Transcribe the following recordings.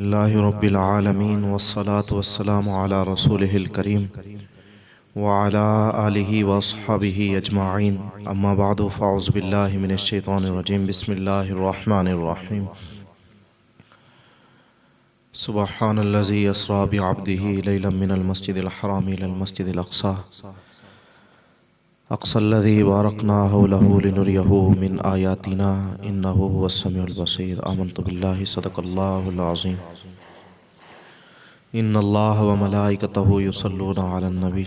अल्हम्दुलिल्लाहि रब्बिल आलमीन वस्सलातु वस्सलामु अला रसूलिहिल करीम व अला आलिहि व अस्हाबिहि अजमाइन अम्मा बअदु फ़अऊज़ु बिल्लाहि मिनश शैतानिर रजीम बिस्मिल्लाहिर रहमानिर रहीम सुब्हानल्लज़ी अस्रा बिअब्दिही लैलन मिनल मस्जिदिल हराम इलल मस्जिदिल अक़सा अक़सल्लज़ी बारकना हौलहु लिनुरियहु मिन आयातिना इन्नहु हुवस्समीउल बसीर आमन्तु बिल्लाहि सदक़ल्लाहुल अज़ीम इन्नल्लाह व मलाइकतहु युसल्लूना अलन नबी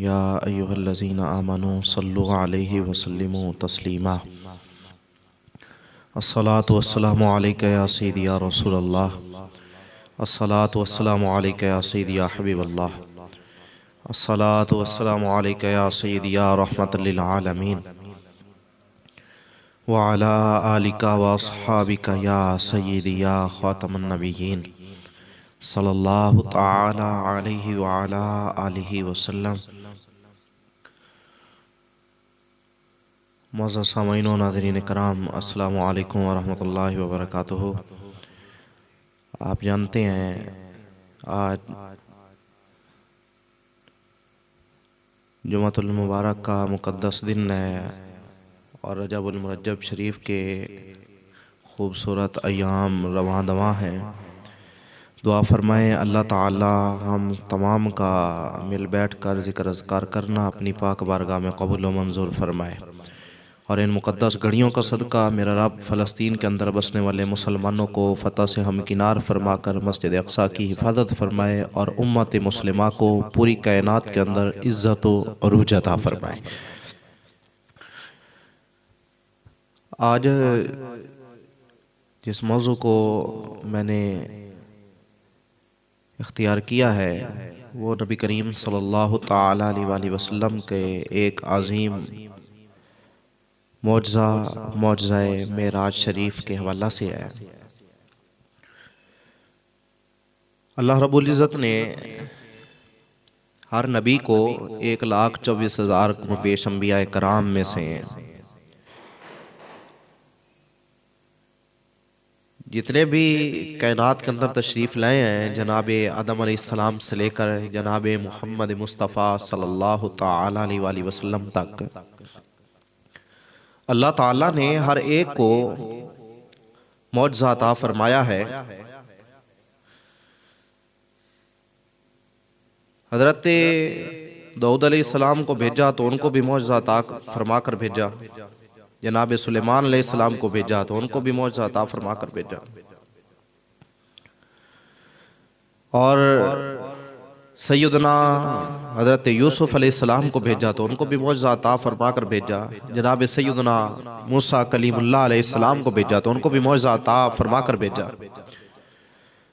या अय्युहल्लज़ीना आमनू सल्लु अलैहि व सल्लिमू तस्लीमा अस्सलातु वस्सलामु अलैका या सय्यदी या रसूलल्लाह अस्सलातु वस्सलामु अलैका या सय्यदी या हबीबल्लाह अस्सलातु वस्सलामु अलैका या सय्यदी या रहमतल लिल आलमीन व अला आलिका व अस्हाबिका या सय्यदी या खातमन नबिय्यीन सल्लल्लाहु तआला अलैहि व अला आलिहि वसल्लम। मुअज़्ज़ज़ सामईन व नाज़रीन कराम, अस्सलामु अलैकुम व रहमतुल्लाहि व बरकातुहू। आप जानते हैं आज जुमातुल मुबारक का मुक़द्दस दिन है और रजबुल मुरज्जब शरीफ के खूबसूरत अय्याम रवां दवां हैं। दुआ फरमाएँ अल्लाह ताला हम तमाम का मिल बैठ कर ज़िक्र अज़कार करना अपनी पाक बारगाह में कबूल व मंजूर फरमाए और इन मुक़द्दस घड़ियों का सदका मेरा रब फ़लस्तीन के अंदर बसने वाले मुसलमानों को फ़तह से हमकिनार फरमा कर मस्जिद अक़सा की हिफाजत फरमाए और उम्मत मुस्लिमा को पूरी कायनात के अंदर इज़्ज़त व अरूज अता फरमाए। आज जिस मौजू को मैंने इख्तियार किया है वो नबी करीम सल्लल्लाहु तआला अलैहि वसल्लम के एक अज़ीम मौजज़ाए मेराज शरीफ के हवाला से है। अल्लाह रब्बुल इज़्ज़त ने हर नबी को 1,24,000 बेश अंबिया कराम में से जितने भी कायनात के अंदर तशरीफ़ लाए हैं, जनाब आदम अलैहिस्सलाम से लेकर जनाब मुहम्मद मुस्तफ़ा सल्लल्लाहु तआला अलैहि वसल्लम तक अल्लाह ताला ने हर एक को मौजज़ा अता फरमाया है। हज़रत दाऊद अलैहिस्सलाम को भेजा तो उनको भी मौजज़ा अता फरमा कर भेजा, जनाब सुलेमान अलैहिस्सलाम को भेजा तो उनको भी मौजज़ा अता फरमा कर भेजा और सैयदना हज़रत यूसुफ अलैहिस्सलाम को भेजा तो उनको भी मौजज़ा अता फरमा कर भेजा, जनाब सैयदना मूसा कलीमुल्लाह अलैहिस्सलाम को भेजा तो उनको भी मौजज़ा अता फरमा कर भेजा,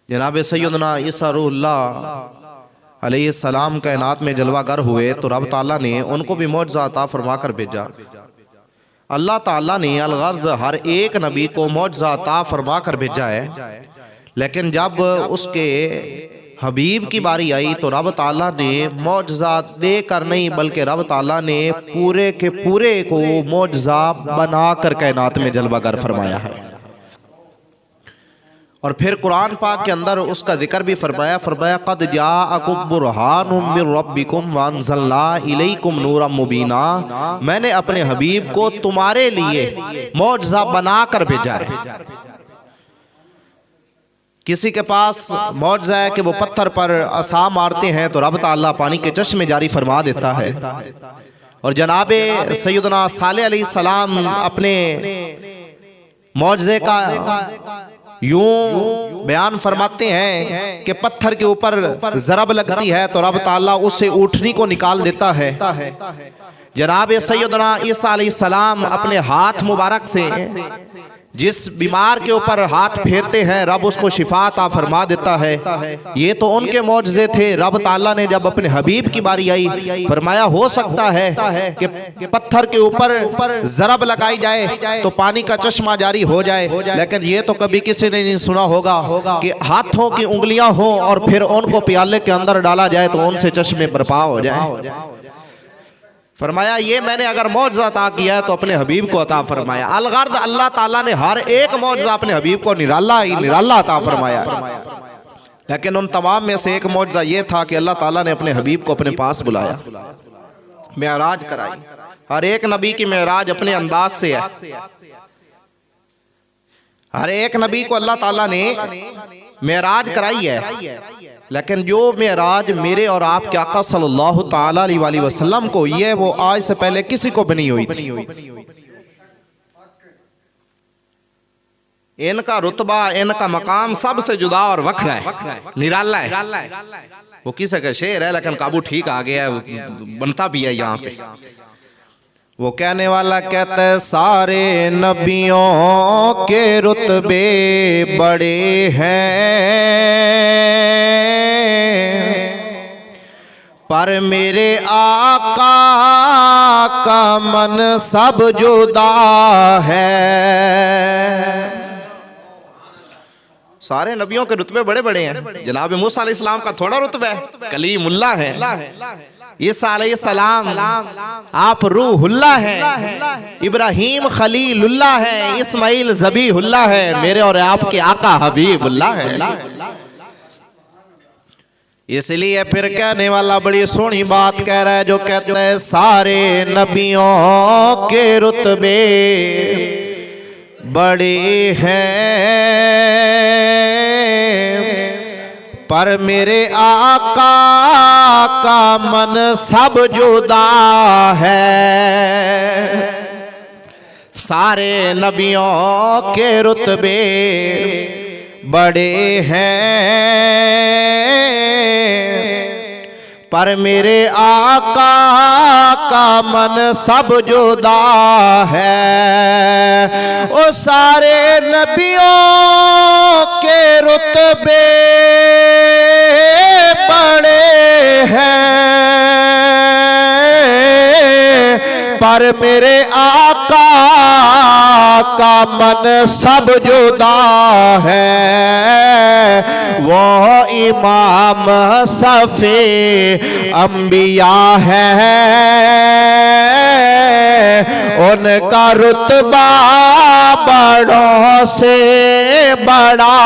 जनाब सैयदना ईसा रूहुल्लाह अलैहिस्सलाम कायनात में जलवागर हुए तो रब ताला ने उनको भी मौजज़ा अता फरमा कर भेजा। अल्लाह ताला ने अलगर्ज़ हर एक नबी को मौजज़ा अता फरमा कर भेजा है, लेकिन जब उसके हबीब की बारी आई तो रब ताला ने मौजज़ा दे कर नहीं बल्कि रब ताला ने पूरे के पूरे को मौजज़ा बना कर कायनात में जलवागर फरमाया है। और फिर कुरान पाक के अंदर उसका जिक्र भी फरमाया क़द जाअकुम बुरहानुम मिर रब्बिकुम व अंज़लना इलैकुम नूरम मुबीना, मैंने अपने हबीब को तुम्हारे लिए मौजज़ा बना कर भेजा है। किसी के पास मौजज़ा है कि वो पत्थर पर असा मारते हैं तो रब ताला पानी के चश्मे जारी फरमा देता है। और जनाबे सैयदना सालेह अलैहिस्सलाम अपने मौजज़े का यूं बयान फरमाते हैं कि पत्थर के ऊपर ज़रब लगती है तो रब ताला उससे ऊँटनी को निकाल देता है। जनाब सैयदना ईसा अलैहिस्सलाम अपने हाथ मुबारक से जिस बीमार के ऊपर हाथ फेरते हैं रब उसको शिफा अता फरमा देता है। ये तो उनके मौजज़े थे। रब ताला ने जब अपने हबीब की बारी आई फरमाया हो सकता है कि पत्थर के ऊपर ज़रब लगाई जाए तो पानी का चश्मा जारी हो जाए, लेकिन ये तो कभी किसी ने नहीं सुना होगा कि हाथों की उंगलियां हों और फिर उनको प्याले के अंदर डाला जाए तो उनसे चश्मे बर्पा हो जाए। फरमाया ये मैंने अगर मौजज़ा अता किया है तो अपने हबीब को अता फरमाया। अलगर्द अल्लाह ताला ने हर एक मौजज़ा अपने हबीब को निराला ही निराला अता फरमाया। लेकिन उन तमाम में से एक मौजज़ा ये था कि अल्लाह ताला ने अपने हबीब को अपने पास बुलाया, मेराज कराई। हर एक नबी की मेराज अपने अंदाज से है। हर एक नबी को अल्लाह ताला ने मेराज कराई है, लेकिन जो मेराज मेरे और आपके आका सल्लल्लाहु ताला अलैहि वसल्लम को हुई है वो आज से पहले किसी को भी नहीं हुई थी। इनका रुतबा, इनका मकाम सबसे जुदा और वखरा है, निराला है। वो किसी का शेर है लेकिन काबू ठीक आ गया है, बनता भी है यहाँ पे। वो कहने वाला कहता है सारे नबियों के रुतबे बड़े हैं, पर मेरे आका का मन सब जुदा है। सारे नबियों के रुतबे बड़े बड़े हैं। जनाब मूसा अलैहिस्सलाम का थोड़ा रुतबा है, कलीमुल्लाह है। ईसा अलैहिस्सलाम आप रूहुल्लाह है, इब्राहीम खलीलुल्लाह है, इस्माइल ज़बीहुल्लाह है, मेरे और आपके आका हबीबुल्लाह है। इसलिए फिर कहने वाला बड़ी सोहनी बात कह रहा है, जो कहता है सारे नबियों के रुतबे बड़े हैं, पर मेरे आका का मन सब जुदा है। सारे नबियों के रुतबे बड़े हैं, पर मेरे आका का मन सब जुदा है। ओ सारे नबियों के रुतबे बड़े हैं, पर मेरे आका का मन सब जुदा है। वो इमाम सफ़े अंबिया है, उनका रुतबा बड़ों से बड़ा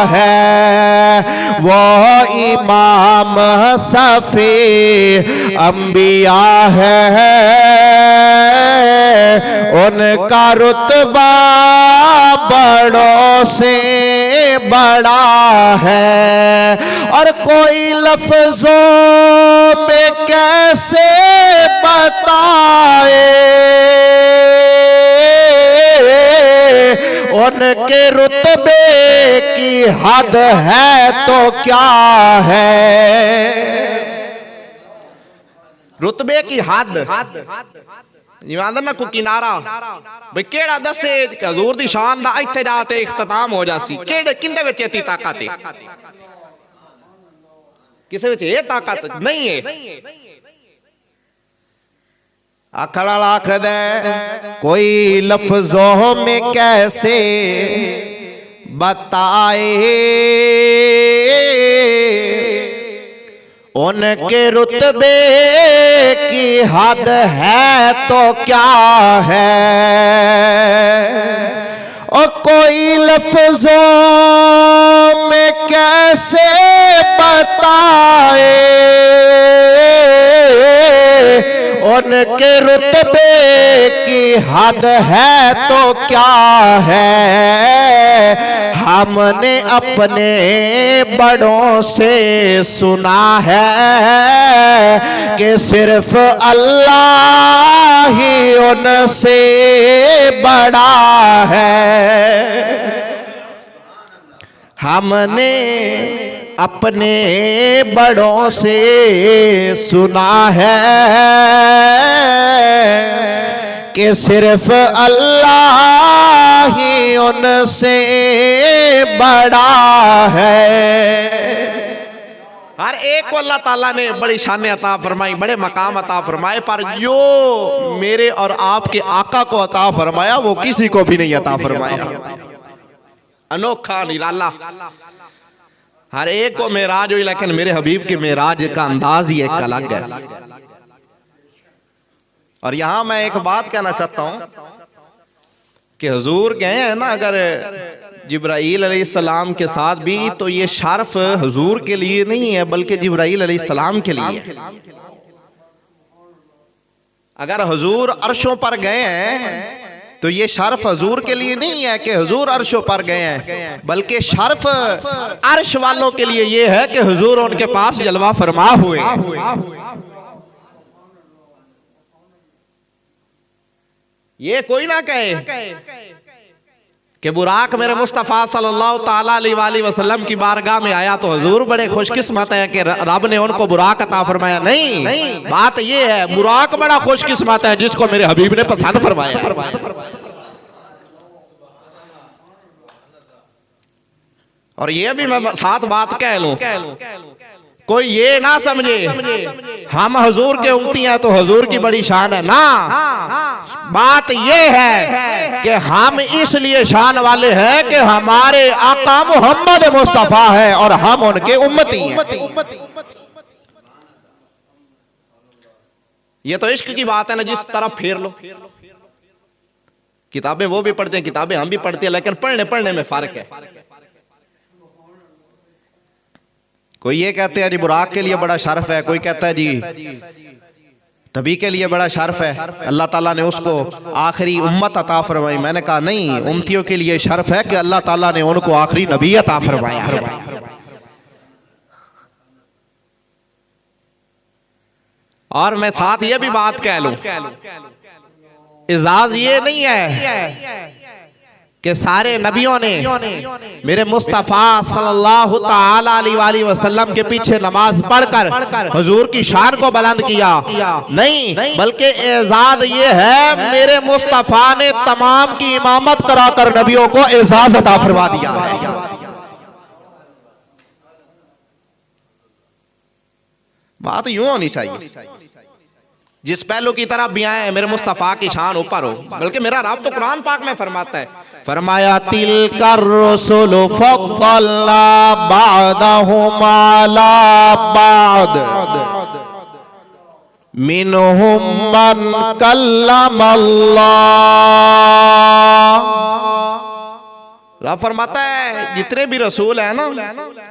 है। वो इमाम सफ़े अंबिया है, उनका रुतबा बड़ों से बड़ा है। और कोई लफ्ज़ों में कैसे बताए उनके रुतबे की हद है तो क्या है। रुतबे की हद ईमानदार ना कोई किनारा भाई केड़ा दसे हजूर दी शान दा इत्थे जाते इख्तिताम हो जासी। केड़े किंदे विच इतनी ताकत है? किसे विच ये ताकत नहीं है। आखड़ा लाख दे कोई लफ्जों में कैसे बताए उनके रुतबे की हद है तो क्या है। और कोई लफ्जों में कैसे बताए उनके रुतबे की हद है तो क्या है। हमने अपने बड़ों से सुना है कि सिर्फ अल्लाह ही उनसे बड़ा है। हमने अपने बड़ों से सुना है कि सिर्फ अल्लाह ही उनसे बड़ा है। हर एक को अल्लाह ताला ने बड़ी शान अता फरमाई, बड़े मकाम अता फरमाए, पर जो मेरे और आपके आका को अता फरमाया वो किसी को भी नहीं अता फरमाया। अनोखा निराला हर एक को मेराज हुई, लेकिन मेरे हबीब के मेराज का अंदाज ही एक अलग है। और यहां मैं एक बात कहना चाहता हूं कि हुजूर गए हैं ना अगर जिब्राईल अलैहिस्सलाम के साथ भी, तो ये शर्फ हुजूर के लिए नहीं है बल्कि जिब्राईल अलैहिस्सलाम के लिए है। अगर हुजूर अर्शों पर गए हैं तो ये शर्फ हुजूर के लिए नहीं है कि हुजूर अर्शों पर गए हैं, बल्कि शर्फ अर्श वालों के लिए ये है कि हुजूर उनके पास जलवा फरमा हुए। ये कोई ना कहे कि बुराक मेरे मुस्तफ़ा सल्लल्लाहु ताला अलैहि वसल्लम की बारगाह में आया तो हुजूर बड़े खुशकिस्मत है कि रब ने उनको बुराक अता फरमाया। नहीं, बात ये है बुराक बड़ा खुशकिस्मत है जिसको मेरे हबीब ने पसंद फरमाया। और ये भी मैं साथ बात कह लूं, कोई ये ना समझे हम हुजूर के उम्मती हैं तो हुजूर की बड़ी शान है ना। बात ये है कि हम इसलिए शान वाले हैं कि हमारे आका मोहम्मद मुस्तफा है और हम उनके उम्मती हैं। ये तो इश्क की बात है ना, जिस तरफ फेर लो। किताबें वो भी पढ़ते हैं, किताबें हम भी पढ़ते हैं, लेकिन पढ़ने में फर्क है। कोई ये कहते हैं जी बुराक के लिए बड़ा शर्फ है, कोई कहता है जी नबी के लिए बड़ा शर्फ है, अल्लाह ताला ने उसको आखिरी उम्मत अता फरमाई। मैंने कहा नहीं, उम्मतियों के लिए शर्फ है कि अल्लाह ताला ने उनको आखिरी नबी अता फरमाया। और मैं साथ ये भी बात कह लूं, इजाज ये नहीं है कि सारे नबियों ने मेरे मुस्तफ़ा सल्लल्लाहु ताला अलैहि वसल्लम के पीछे नमाज पढ़कर हुजूर की शान को बुलंद किया। नहीं, बल्कि एजाज ये है मेरे मुस्तफ़ा ने तमाम की इमामत कराकर नबियों को एजाज अता फरमा दिया। बात यूं होनी चाहिए, जिस पहलू की तरफ भी आए मेरे मुस्तफ़ा की शान ऊपर हो। बल्कि मेरा रब तो कुरान पाक में फरमाता है, फरमाया तिलकर रसूलु फद्दलना बअदहुम अला बअद मिनहुम मन कल्लमल्लाह। रब फरमाता है जितने भी रसूल है ना,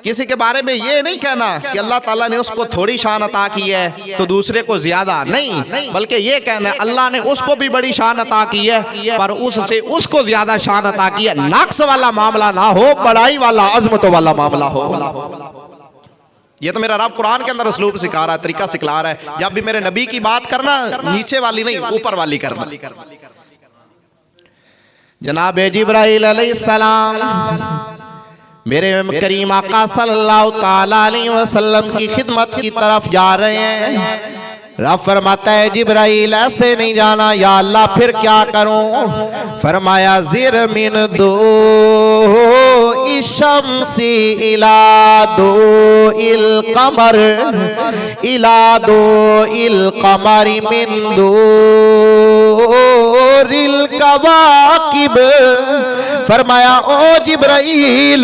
किसी के बारे में ये नहीं कहना कि अल्लाह ताला ने उसको थोड़ी शान अता की है तो दूसरे को ज्यादा, नहीं, बल्कि ये कहना है अल्लाह ने उसको भी बड़ी शान अता की है पर उससे उसको ज्यादा शान अता की है। नक्स वाला मामला ना हो, बड़ाई वाला अजमतों वाला मामला हो। ये तो मेरा रब कुरान के अंदर उसलूब सिखा रहा है, तरीका सिखला रहा है। जब भी मेरे नबी की बात करना, नीचे वाली नहीं ऊपर वाली करना। जनाब जिब्राईल अलैहिस्सलाम मेरे करीम आका सल्लल्लाहु ताला अलैहि वसल्लम की खिदमत की तरफ जा रहे हैं। रब फरमाता है जिब्राईल ऐसे नहीं जाना। या अल्लाह फिर क्या करूं? फरमाया ज़िर मिन दो इशम्सी इला दो इल कमर इला दो इल कमरी मिन दो रिल कवाकिब। फरमाया ओ जिब्राईल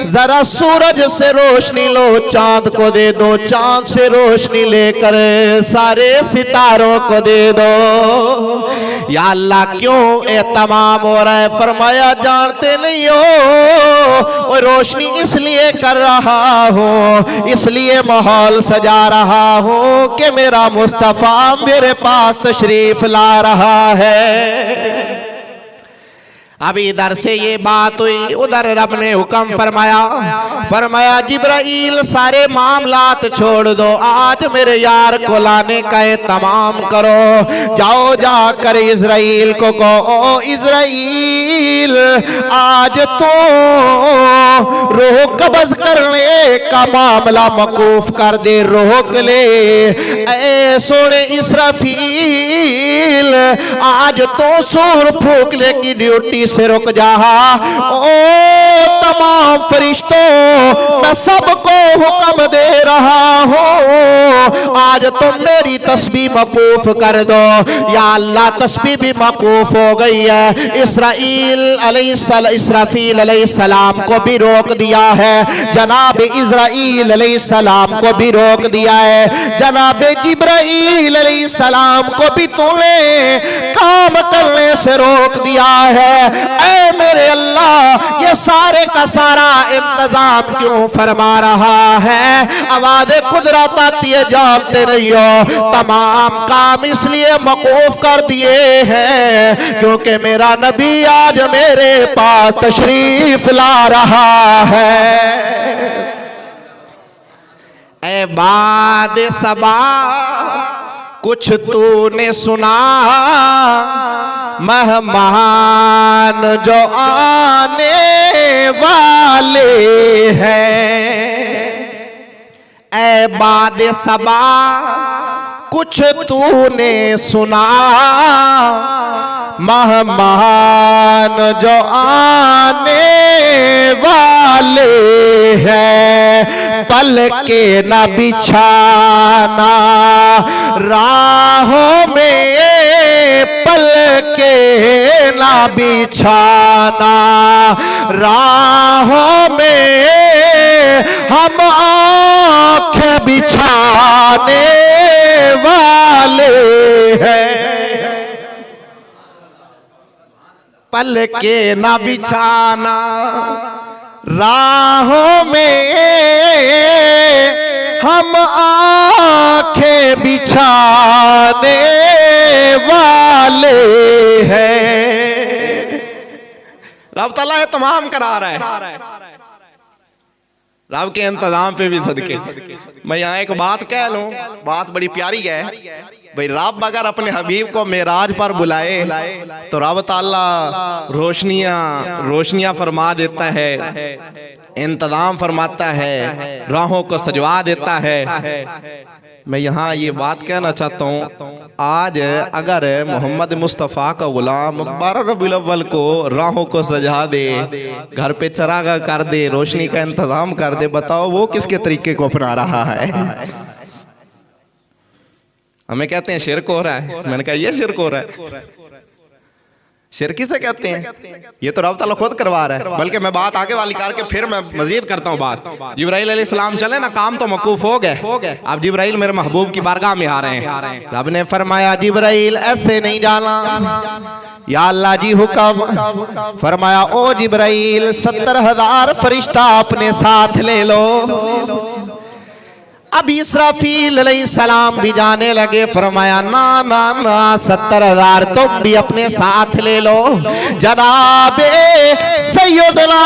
जरा सूरज से रोशनी लो, चांद को दे दो, चांद से रोशनी लेकर सारे सितारों को दे दो। या अल्लाह क्यों ये तमाम हो रहा है? फरमाया जानते नहीं हो, वो रोशनी इसलिए कर रहा हूँ, इसलिए माहौल सजा रहा हूँ कि मेरा मुस्तफ़ा मेरे पास तशरीफ ला रहा है। अब इधर से ये बात हुई, उधर रब ने हुक्म फरमाया जिब्राईल सारे मामलात छोड़ दो, आज मेरे यार को लाने का तमाम करो। जाओ जाकर इज़राइल को कहो, इज़राइल आज तो रूह कब्ज़ करने का मामला मौकूफ कर दे, रोक ले। ऐ सोने इसराफील आज तो सूर फूकने की ड्यूटी से रुक जा। ओ तमाम फरिश्तों मैं सबको हुक्म दे रहा हूँ, आज तुम मेरी तस्बीह मौकूफ कर दो। या अल्लाह तस्बीह भी मौकूफ हो गई है। इसराफील अलैहिस्सलाम को भी रोक दिया है, जनाब इज़राइल अलैहिस्सलाम को भी रोक दिया है, जनाब जिब्राइल अलैहिस्सलाम को भी तूने काम करने से रोक दिया है। ऐ मेरे अल्लाह, ये सारे का सारा इंतजाम क्यों फरमा रहा है? आवाज़ कुदरत आती है, जानते नहीं हो तमाम काम इसलिए मौकूफ कर दिए हैं क्योंकि मेरा नबी आज मेरे पास तशरीफ ला रहा है। ऐ बाद सबा कुछ तूने सुना, मेहमान जो आने वाले हैं। ऐ बाद सबा कुछ तूने सुना, मेहमान जो आने वाले हैं। पल के न बिछाना राहों में, पल के न बिछाना राहों में, हम आँखें बिछाने वाले हैं। पल के न बिछाना राहों में, हम आँखें बिछाने वाले हैं। रब तआला है तमाम करा रहा है, रब के इंतजाम पे भी सदके। मैं यहाँ एक बात कह लूं, बात बड़ी प्यारी है भाई। रब अगर अपने हबीब को मेराज पर बुलाए तो रब ताला रोशनियां फरमा देता है, इंतजाम फरमाता है, राहों को सजवा देता है। मैं यहाँ ये बात कहना चाहता हूँ, आज अगर मोहम्मद मुस्तफ़ा का गुलाम 12 रबीउल अव्वल को राहों को सजा दे, घर पे चरागा कर दे, रोशनी का इंतजाम कर दे, बताओ वो किसके तरीके को अपना रहा है? हमें कहते हैं शिरक हो रहा है। मैंने कहा ये शिरक हो रहा है। शिरक किसे कहते हैं? ये तो रब ताला खुद करवा रहा है। बल्कि मैं बात आगे वाली करके फिर मैं मजीद करता हूँ बात। जिब्राइल अलैहिस्सलाम चले ना, काम तो मौकूफ हो गए। अब जिब्राइल मेरे महबूब की बारगाह में आ रहे हैं। रब ने फरमाया जिब्राइल ऐसे नहीं जाना। या अल्लाह जी हुक्म फरमाया, ओ जिब्राइल 70,000 फरिश्ता अपने साथ ले लो। अब इसराफील अलैहिस्सलाम भी जाने लगे। फरमाया ना ना ना, 70,000 तुम भी अपने साथ ले लो। जनाबे सैयदना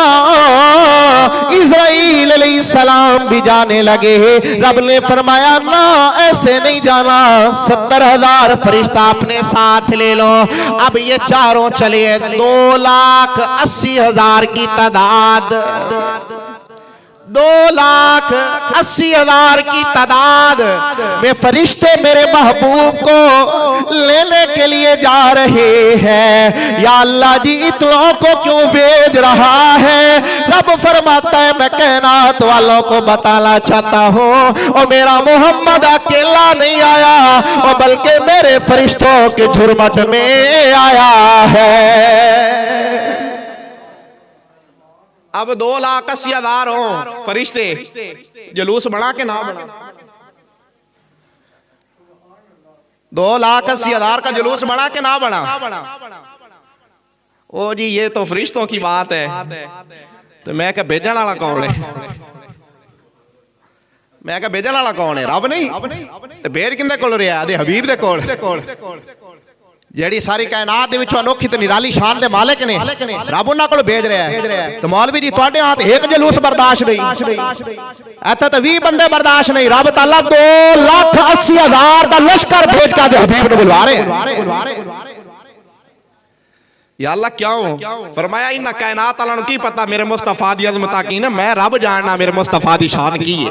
इज़राइल अलैहिस्सलाम भी जाने लगे। रब ने फरमाया ना, ऐसे नहीं जाना, 70,000 फरिश्ता अपने साथ ले लो। अब ये चारों चले, 2,80,000 की तादाद, 2,80,000 की तादाद में फरिश्ते मेरे महबूब को लेने के लिए जा रहे हैं। या अल्लाह जी, इतनों को क्यों भेज रहा है? रब फरमाता है मैं कायनात वालों को बताना चाहता हूँ, और मेरा मोहम्मद अकेला नहीं आया, और बल्कि मेरे फरिश्तों के झुरमट में आया है। अब 2,80,000 हो फरिश्ते, जुलूस बढ़ा के ना बढ़ा, 2,80,000 का जुलूस बढ़ा के ना बढ़ा। ओ जी ये तो फरिश्तों की बात है, तो मैं क्या भेजने वाला कौन है? मैं क्या भेजने वाला कौन है? रब नहीं। तो भेज किंदे कोल रहा? आदे हबीब दे कोल। जेड़ी सारी कायनात दे विचों अनोखी ते निराली शान दे मालिक ने, रब उन्हां कोल भेज रहा है। तो मौलवी जी तुहाडे हाथ एक जुलूस बर्दाश्त नहीं, इत्थे तो 20 बंदे बर्दाश्त नहीं। रब ताला 2,80,000 दा लश्कर भेज के हबीब नूं बुलवा रहे हैं। या अल्लाह क्यों? फरमाया इन्हां कायनात वालां नूं की पता मेरे मुस्तफा दी अज़मत की ना, मैं रब जानना मेरे मुस्तफा दी शान की है।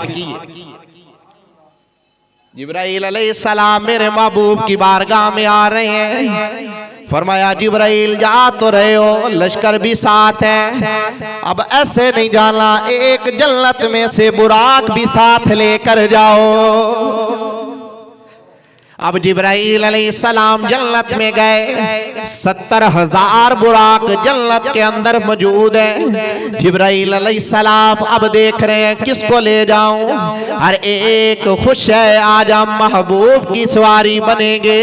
जिब्राइल अलैहिस्सलाम मेरे महबूब की बारगाह में आ रहे हैं। फरमाया जिब्राइल जा तो रहे हो, लश्कर भी साथ है, अब ऐसे नहीं जाना, एक जन्नत में से बुराक भी साथ लेकर जाओ। अब जिब्राईल अलैहिस्सलाम जन्नत में गए, 70,000 बुराक जन्नत के अंदर मौजूद है। जिब्राईल अलैहिस्सलाम अब देख रहे हैं किसको ले जाऊं। हर एक खुश है, आज हम महबूब की सवारी बनेंगे,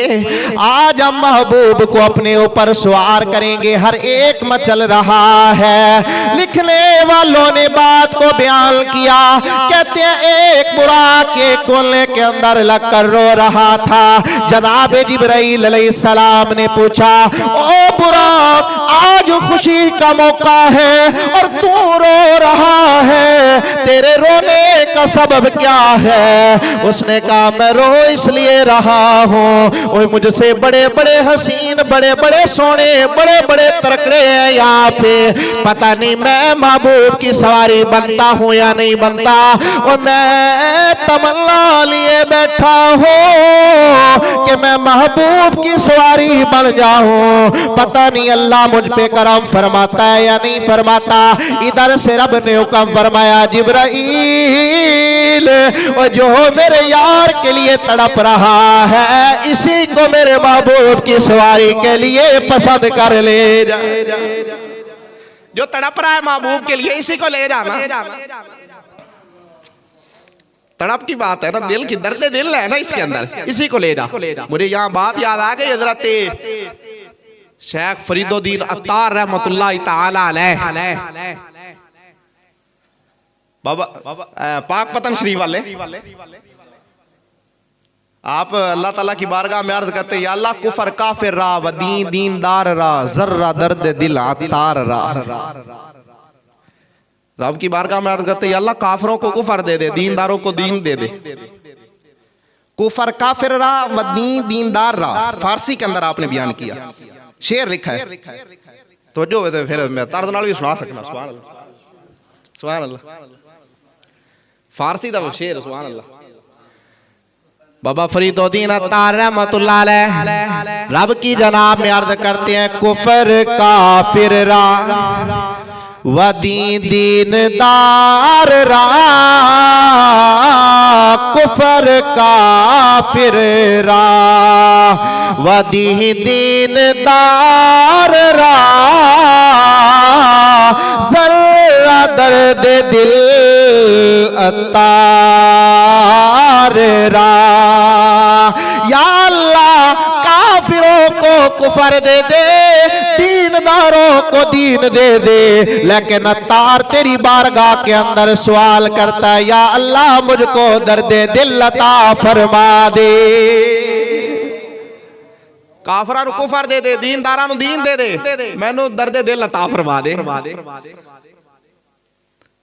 आज हम महबूब को अपने ऊपर सवार करेंगे। हर एक मचल रहा है। लिखने वालों ने बात को बयान किया, कहते हैं एक बुराक के कोने के अंदर लगकर रो रहा था। जनाब जिब्राईल अलैहिस्सलाम ने पूछा, ओ बुराक, आज खुशी का मौका है और तू रो रहा है, तेरे रोने का सबब क्या है? उसने कहा मैं रो इसलिए रहा हूँ, ओए मुझसे बड़े बड़े हसीन, बड़े बड़े सोने, बड़े बड़े तड़कड़े हैं यहाँ पे, पता नहीं मैं महबूब की सवारी बनता हूँ या नहीं बनता। और मैं तमन्ना लिए बैठा हूँ कि मैं महबूब की सवारी बन जाऊं, पता नहीं अल्लाह मुझ पे करम फरमाता है या नहीं फरमाता। इधर से रब ने हुक्म फरमाया, जिब्राईल और जो मेरे यार के लिए तड़प रहा है, इसी को मेरे महबूब की सवारी के लिए पसंद कर ले जा। जो तड़प रहा है महबूब के लिए, इसी को ले जाना। तड़प की बात है ना, दिल की दर्द दिल है ना इसके अंदर, इसी को ले जा। मुझे यहाँ बात याद आ गई, हजरत शेख फरीदुद्दीन अत्तार रहमतुल्लाह ताला अलैह, बाबा पाक पतन शरीफ वाले, आप अल्लाह ताला की बारगाह में अर्ज करते, या अल्लाह कुफर काफिर रा व दीन दीनदार रा, जर्रा दर्द दिल अत्तार रा। रब की बारगाह में अर्ज करते, अल्लाह काफिरों को कुफर दे दे, दीनदारों को दीन दे दे। कुफर काफिर रा व दीन दीनदार रा, फारसी के अंदर आपने बयान किया, शेर लिखा है, तो जो फिर मैं तर्ज नाल भी सुना सकना। सुभान अल्लाह, सुभान अल्लाह, फारसी दा शेर, सुभान अल्लाह। बाबा फरीदुद्दीन अत्तार रहमतुल्लाह अलैह रब की जनाब में अर्ज करते हैं, कुफर काफिर रा व दीन दीनदार रा, कुफर काफिर रा व दीन दीनदार रा, जर्रा दर्द दिल अत्तार रा। या अल्लाह काफिरों को कुफर दे दे, दीनदारों को दीन दे दे, लेकिन अत्तार तेरी बारगाह के अंदर सवाल करता है, या अल्लाह मुझको दर्द दिल अता फरमा दे। काफिरां नूं कुफर दे दे, दीनदारां नूं दीन दे दे, मैनू दर्द दिल अता फरमा दे।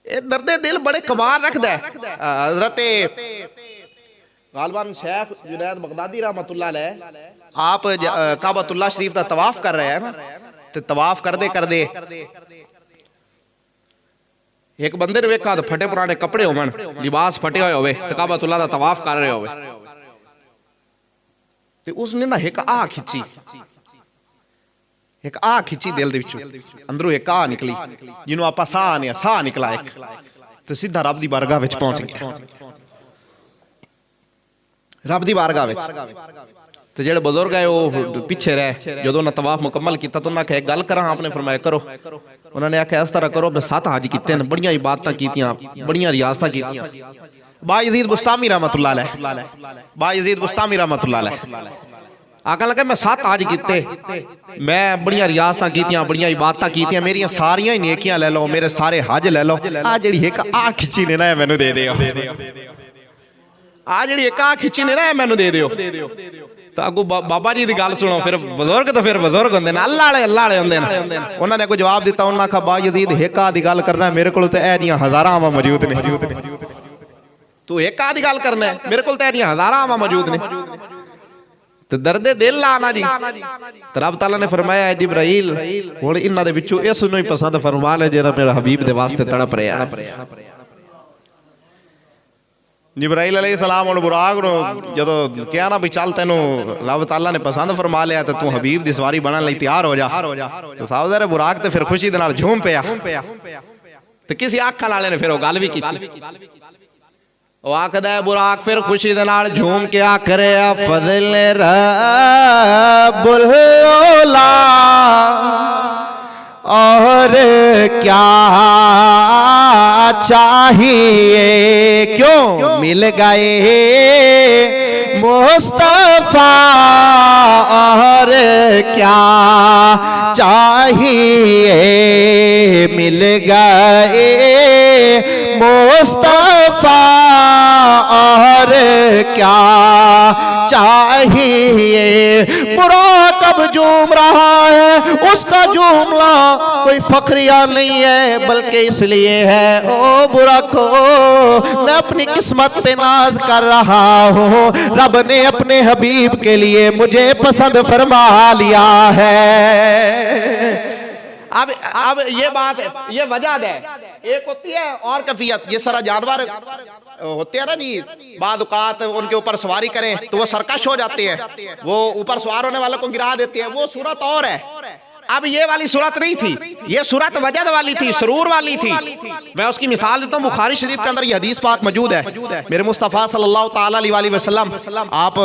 ये दर्द दिल बड़े कमाल रखदा है। हजरत गालबान शेख जुनैद बगदादी रहमतुल्लाह अलैह आप काबतुल्लाह शरीफ का तवाफ कर रहे हैं ना, तो तवाफ करदे करदे एक बंदे ने वेखा तो फटे पुराने कपड़े होवन, लिबास फटे हुए होवे, तो काबतुल्लाह दा तवाफ कर रहे होवे, तो उसने ना एक आ खिंची, एक आ खिंची दिल दे विचों, अंदरों एक आ निकली, जिन्हों आपां साह आने, साह निकला एक, तो सीधा रब दी बारगाह विच पहुंच गया। रब दी बारगाह विच तो जेड़े बुजुर्ग है वो पीछे रहे, जो उन्होंने तवाफ मुकम्मल किया तो उन्होंने कहा गल करा, आपने फरमाया करो। उन्होंने आख्या इस तरह करो, मैं 7 हज कीते, बड़ियां इबादतां कीतियां, बड़ियां रियासतां कीतियां। बायजीद बुस्तामी रहमतुल्लाह अलैह, बायजीद बुस्तामी रहमतुल्लाह अलैह आखन लगा मैं 7 हज कीते, मैं बड़ियां रियासतां कीतियां, बड़ियां इबादतां कीतियां, मेरियां सारियां ही नेकियां ले लो, मेरे सारे हज ले लो, आ जेड़ी एक आ खिची ने ना मैनू दे दिओ, आ जेड़ी एक आ खिची ने ना मैनू दे दिओ। तो अगू बाबा जी की गल सुनो, फिर बुजुर्ग तो फिर बुजुर्ग होंदे ने, अल्लाह वाले होंदे ने। उन्होंने कोई जवाब दिता, उन्होंने कहा बायजीद एक आ दी गल करना, मेरे को हज़ारां आवां मौजूद ने, तू एक आ दी गल करना है, मेरे को हज़ारां आवां मौजूद ने। तो दर्द दिल आना जी, तो रब तआला ने फरमाया जिब्राईल हुण इन्हां दे विचों इस नूं ही पसंद फरमा ले जेड़ा मेरे हबीब दे वास्ते तड़प रहा है। जिब्राईल अलैहिस्सलाम और बुराक जो क्या ना भी चल तेनों रब तआला ने पसंद फरमा लिया, तो तू हबीब दी सवारी बनने लई तैयार हो जा। तो साहब बुराक तो फिर खुशी दे नाल झूम पिया, तो किसी आखण वाले ने फिर वो गल भी की, ਉਹ ਆਖਦਾ ਹੈ ਬੁਰਾਕ ਫਿਰ ਖੁਸ਼ੀ ਦੇ ਨਾਲ ਝੂਮ ਕੇ ਆਖ ਰਿਹਾ ਫਜ਼ਲ रब्बुल औला और क्या चाहिए क्यों मिल गए मुस्तफा और क्या चाहिए मिल गए मुस्तफा और क्या चाहिए। बुराक अब झूम रहा है, उसका झूमना कोई फखरिया नहीं है बल्कि इसलिए है ओ बुराको मैं अपनी किस्मत पे नाज कर रहा हूँ, रब ने अपने हबीब के लिए मुझे पसंद फरमा लिया है। अब ये बात ये वजह है, एक होती है और कैफियत, ये सारा जानवर होते हैं ना जी, बाद औकात उनके ऊपर सवारी करें तो वो सरकश हो जाते हैं, वो ऊपर सवार होने वालों को गिरा देते हैं, वो सूरत और है। अब ये वाली सूरत नहीं थी, ये सूरत वजद वाली थी, सुरूर वाली थी। मैं उसकी मिसाल देता हूँ, बुखारी शरीफ के अंदर ये हदीस पाक मौजूद है। मेरे मुस्तफ़ा सल्लल्लाहु ताला अलैहि वसल्लम आप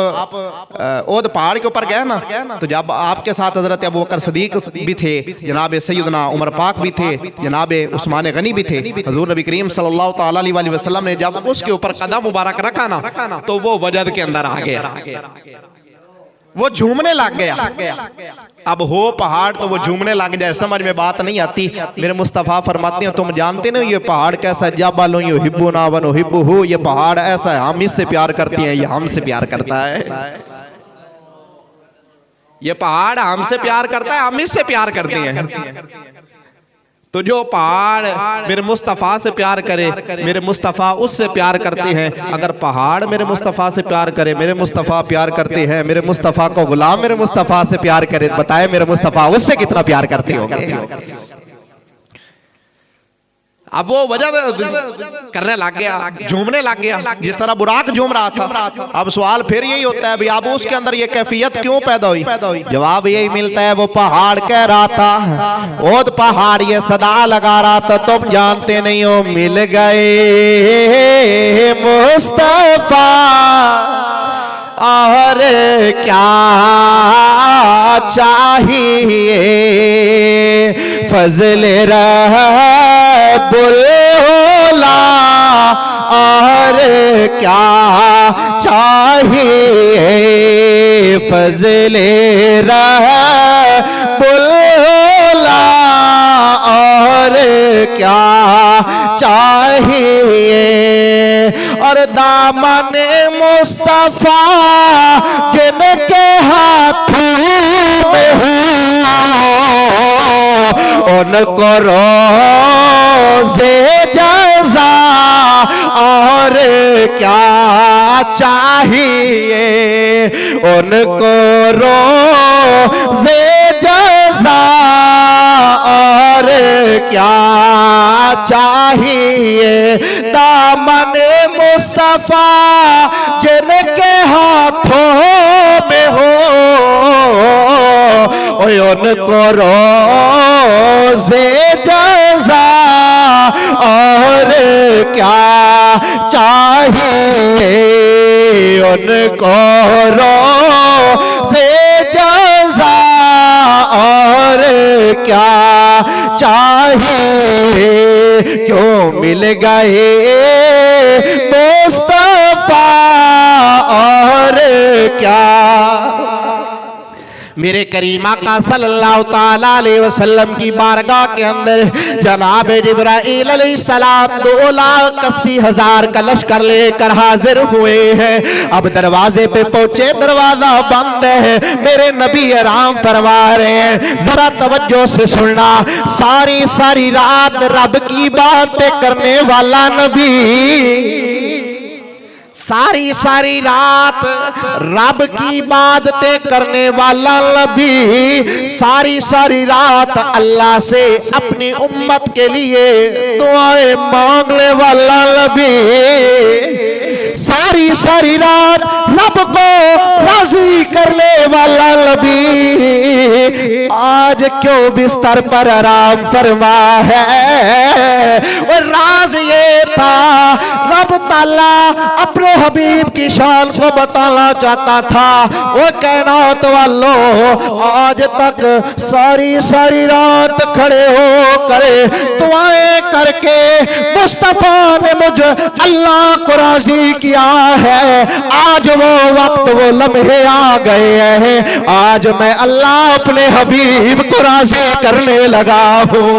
ओद पहाड़ के ऊपर गए ना, तो जब आपके साथ हजरत अबू बकर सिद्दीक भी थे, जनाब सैयदना उमर पाक भी थे, जनाब उस्मान गनी भी थे, हुजूर नबी करीम सल्लल्लाहु ताला अलैहि वसल्लम ने जब उसके ऊपर कदम मुबारक रखा ना तो वो वजद के अंदर आ गया, वो झूमने लग गया। अब हो पहाड़ तो वो झूमने लग जाए, समझ में बात नहीं आती। मेरे मुस्तफ़ा फरमाते हैं तुम जानते ना ये पहाड़ कैसा है, जाबालो युहिब्बुना व नुहिब्बुहु, ये पहाड़ ऐसा है, हम इससे प्यार करते हैं, ये हमसे प्यार करता है। ये पहाड़ हमसे प्यार करता है, हम इससे प्यार करते हैं। तो जो पहाड़ मेरे मुस्तफ़ा से प्यार करे, मेरे मुस्तफ़ा उससे प्यार करते हैं। अगर पहाड़ मेरे मुस्तफ़ा से प्यार करे, मेरे मुस्तफ़ा प्यार करते हैं, मेरे मुस्तफ़ा को गुलाम मेरे मुस्तफ़ा से प्यार करे, बताए मेरे मुस्तफ़ा उससे कितना प्यार करते होंगे। अब वो वजह करने लग गया, झूमने लग गया, जिस तरह बुराक झूम रहा था। अब सवाल फिर यही होता है, भाई अब उसके अंदर ये कैफियत क्यों पैदा हुई? जवाब यही मिलता है, वो पहाड़ कह रहा था, ओद पहाड़ ये सदा लगा रहा था, तुम जानते नहीं हो मिल गए मुस्तफा और क्या चाहिए, फजल रब्बुल औला और क्या चाहिए, फजल रब्बुल औला और क्या चाहिए। और दामन मुस्तफा जिनके हाथों में हो, उनको रोज़े जज़ा और क्या चाहिए, उनको रोज़े जज़ा और क्या चाहिए। दामन मुस्तफा जिनके हाथों में हो, उनको रोज़े जज़ा और क्या चाहिए, उनको रोज़े जज़ा और क्या चाहिए। क्यों मिल गए मुस्तफा और क्या। मेरे करीम आका सल्लल्लाहु ताला अलैहि वसल्लम की बारगाह के अंदर जनाब जिब्राईल अलैहिस्सलाम 2,80,000 का लश्कर लेकर हाजिर हुए हैं। अब दरवाजे पे पहुंचे, दरवाजा बंद है। मेरे नबी आराम फरमा रहे हैं, जरा तवज्जो से सुनना। सारी सारी रात रब की बातें करने वाला नबी, सारी सारी रात रब की इबादतें करने वाला नबी, सारी सारी रात अल्लाह से अपनी उम्मत के लिए दुआएं मांगने वाला नबी, सारी सारी रात रब को राजी करने वाला नबी, आज क्यों बिस्तर पर आराम फरमा है। और राज ये था, रब ताला अल्लाह अपने हबीब की शान को बताना चाहता था। वो कायनात वालों आज तक सारी सारी रात खड़े हो करे दुआएं करके मुस्तफा ने मुझे अल्लाह को राजी किया है। आज वो वक्त वो लम्हे आ गए हैं, आज मैं अल्लाह अपने हबीब को राजी करने लगा हूं।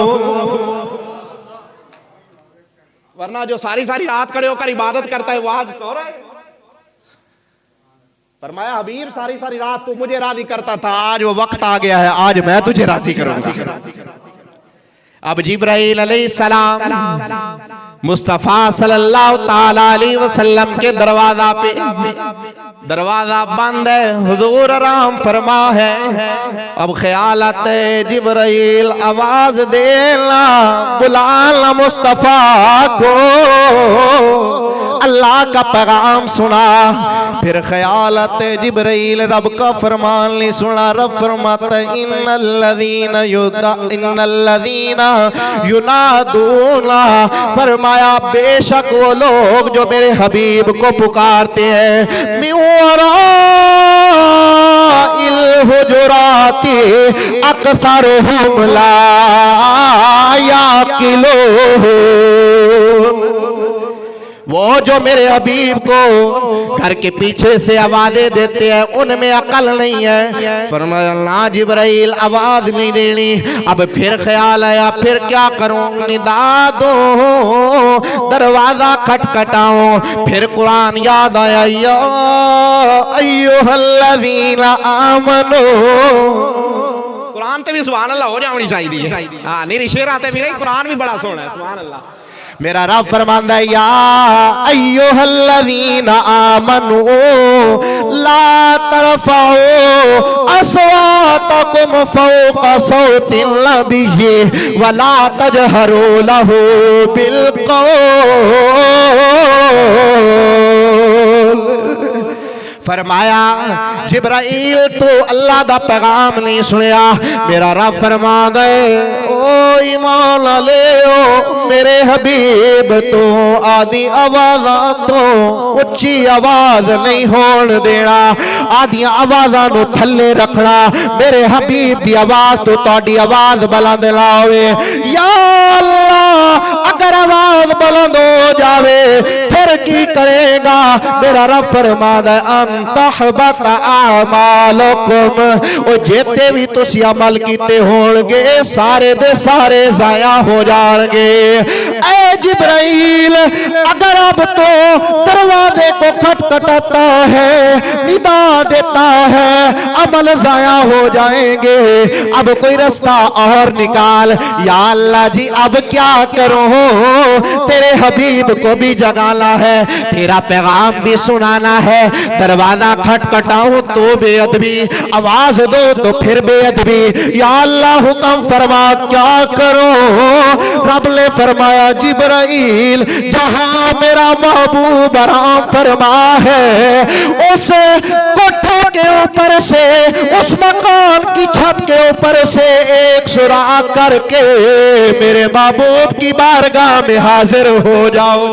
वरना जो सारी सारी रात खड़े होकर इबादत करता है वो आज सो रहा है। फरमाया हबीब सारी सारी रात तू मुझे राजी करता था, आज वो वक्त आ गया है, आज मैं तुझे राजी करूंगा। अब जिब्राइल अलैहिस्सलाम मुस्तफा सल्लल्लाहु ताला अलैहि वसल्लम के दरवाजा पे, दरवाजा बंद है, हुजूर आराम फरमा है। अब ख्याल आता है जिब्राइल आवाज देना, बुलाना मुस्तफा को, अल्लाह का पैगाम सुना। फिर ख्याल आते जिब्राइल रब का फरमान नहीं सुना। रब फरमाता इन्नल्लज़ीना युनादूना, फरमाया बेशक वो लोग जो मेरे हबीब को पुकारते हैं, मिन वराइल हुजुराती अक्सरुहुम ला याकिलून। वो जो मेरे हबीब को घर के पीछे से आवाजें देते हैं उनमें अकल नहीं है। फरमाया ना जिब्राइल आवाज नहीं देनी। अब फिर ख्याल आया फिर क्या करूं, निदा दो, दरवाजा खटखटाऊं। फिर कुरान याद आया, या अय्युहल्लज़ीना आमनू। कुरान तो भी सुभान अल्लाह हो जानी चाहिए। हाँ नहीं शेर आते भी नहीं, कुरान भी बड़ा सोना है। सुभान अल्लाह। मेरा रब फरमांदा है या अय्युहल्लज़ीना आमनू ला तरफ़ऊ अस्वातकुम फ़ौक़ा सौतिन नबिय्यि वला तजहरू लहू बिलक़ौल। फरमाया जिब्राइल तो अल्लाह दा पैगाम नहीं सुनिया। मेरा रब फरमांदा है ओ ईमान ले ओ मेरे हबीब तो आदि आवाज़ तो उच्ची आवाज नहीं होन देना, आदियां आवाज़ां नूं थल्ले रखना। मेरे हबीब दी आवाज तो तुहाडी आवाज बुलंद ना होवे। या अल्लाह अगर आवाज बुलंद हो जावे फिर की करेगा। मेरा रब फरमांदा है तहबत आमालुकुम, ओ जेते भी तुसी अमल कीते होणगे सारे दे सारे जाया हो जाएंगे। ऐ जिब्राइल अगर अब तो दरवाजे को खटखटाता है, निदा देता है, अमल जाया हो जाएंगे। अब कोई रास्ता और निकाल। या अल्लाह जी अब क्या करूं, तेरे हबीब को भी जगाना है, तेरा पैगाम भी सुनाना है। दरवाजा खटखटाऊं तो बेअदबी, आवाज दो तो फिर बेअदबी। या अल्लाह हुक्म फरमा क्या करो। रब ने फरमाया जिब्राइल जहां मेरा महबूब आराम फरमा है उस कोठे के ऊपर से, उस मकान की छत के ऊपर से एक सुराख करके मेरे महबूब की बारगाह में हाजिर हो जाओ।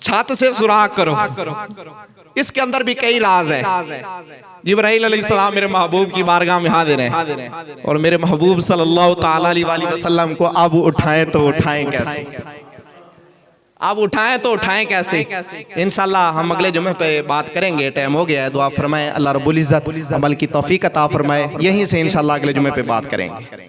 छत से सुराख करो। इसके अंदर भी कई राज है। जिब्राइल अलैहिस्सलाम मेरे महबूब की बारगाह में हाजिर हैं और मेरे महबूब सल्लल्लाहु ताला अलैहि वसल्लम को अब उठाएं तो उठाएं कैसे, अब उठाएं तो उठाएं कैसे। इंशाल्लाह हम अगले जुमे पे बात करेंगे। टाइम हो गया है। दुआ फरमाएं अल्लाह रब्बुल इज्जत अमल की तौफीक अता फरमाए। यहीं से इंशाल्लाह अगले जुमे पे बात करेंगे।